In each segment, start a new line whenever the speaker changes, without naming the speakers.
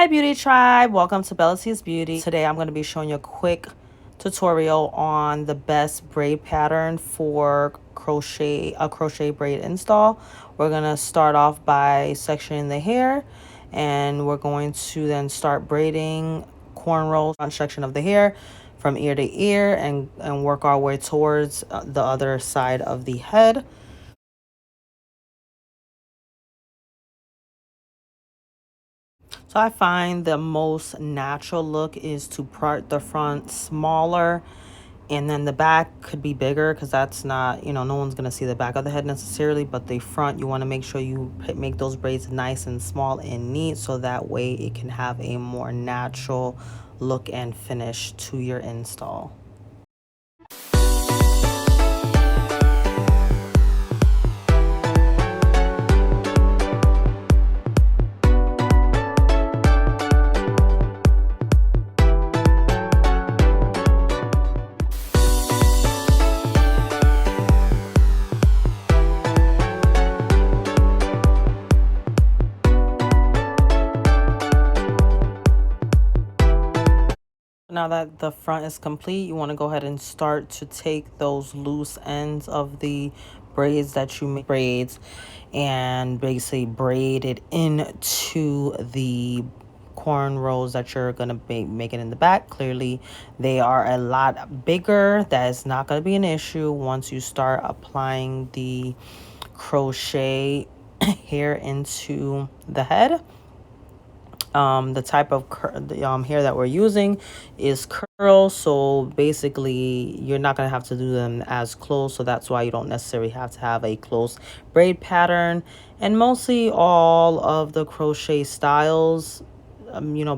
Hi Beauty Tribe, welcome to Bella C's Beauty. Today I'm going to be showing you a quick tutorial on the best braid pattern for a crochet braid install. We're going to start off by sectioning the hair, and we're going to then start braiding cornrows front section of the hair from ear to ear and work our way towards the other side of the head. So I find the most natural look is to part the front smaller, and then the back could be bigger because that's not, no one's going to see the back of the head necessarily, but the front, you want to make sure you make those braids nice and small and neat so that way it can have a more natural look and finish to your install. Now that the front is complete, you want to go ahead and start to take those loose ends of the braids that you make and basically braid it into the cornrows that you're going to be making in the back. Clearly, they are a lot bigger. That is not going to be an issue once you start applying the crochet hair into the head. The type of hair that we're using is curl, so basically you're not going to have to do them as close, so that's why you don't necessarily have to have a close braid pattern. And mostly all of the crochet styles,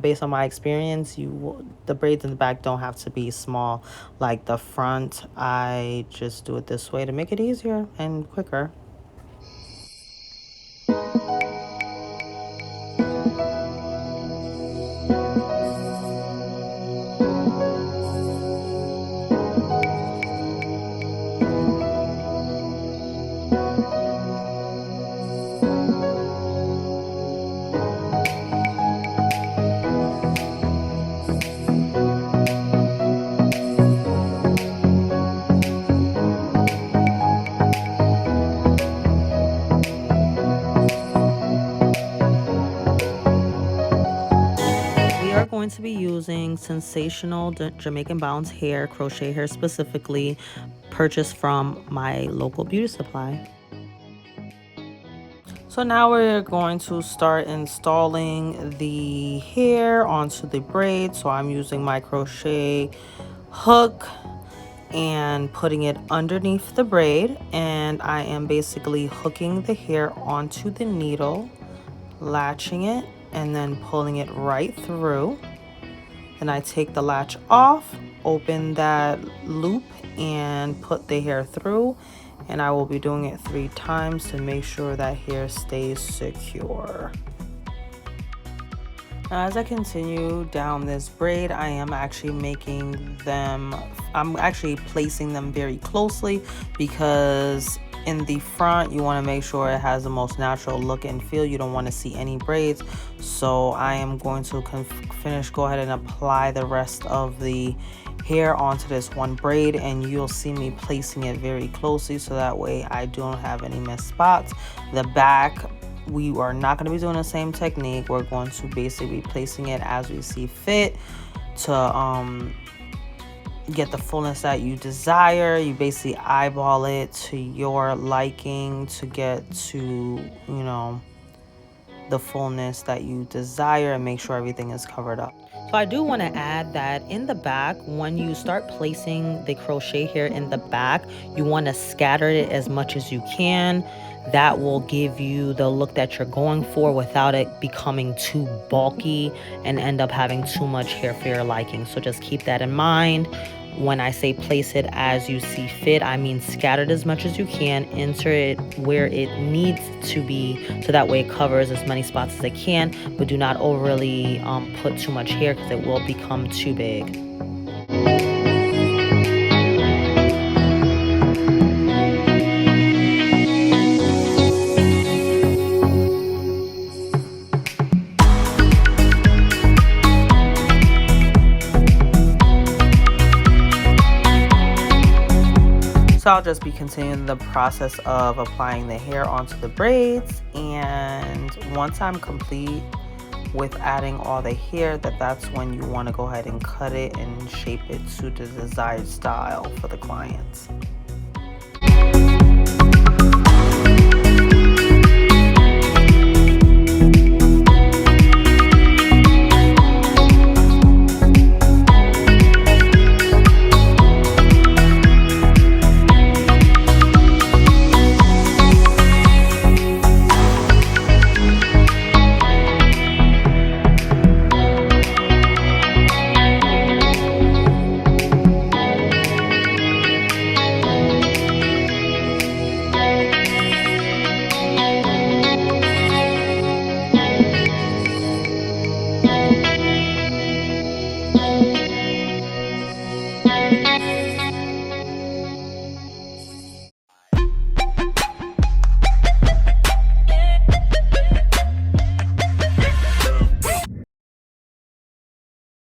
based on my experience, the braids in the back don't have to be small like the front. I just do it this way to make it easier and quicker. Going to be using Sensationnel Jamaican Bounce hair, crochet hair specifically, purchased from my local beauty supply. So now we're going to start installing the hair onto the braid. So I'm using my crochet hook and putting it underneath the braid, and I am basically hooking the hair onto the needle, latching it, and then pulling it right through. Then I take the latch off, open that loop, and put the hair through. And I will be doing it 3 times to make sure that hair stays secure. Now, as I continue down this braid, I am actually I'm actually placing them very closely, because in the front you want to make sure it has the most natural look and feel. You don't want to see any braids. So I am going to go ahead and apply the rest of the hair onto this one braid, and you'll see me placing it very closely so that way I don't have any missed spots. The back, we are not going to be doing the same technique. We're going to basically be placing it as we see fit to get the fullness that you desire. You basically eyeball it to your liking to get to, the fullness that you desire, and make sure everything is covered up. So I do want to add that in the back, when you start placing the crochet hair in the back, you want to scatter it as much as you can. That will give you the look that you're going for without it becoming too bulky and end up having too much hair for your liking. So just keep that in mind. When I say place it as you see fit, I mean scatter it as much as you can, insert it where it needs to be so that way it covers as many spots as it can, but do not overly put too much hair because it will become too big. So I'll just be continuing the process of applying the hair onto the braids, and once I'm complete with adding all the hair, that's when you want to go ahead and cut it and shape it to the desired style for the clients.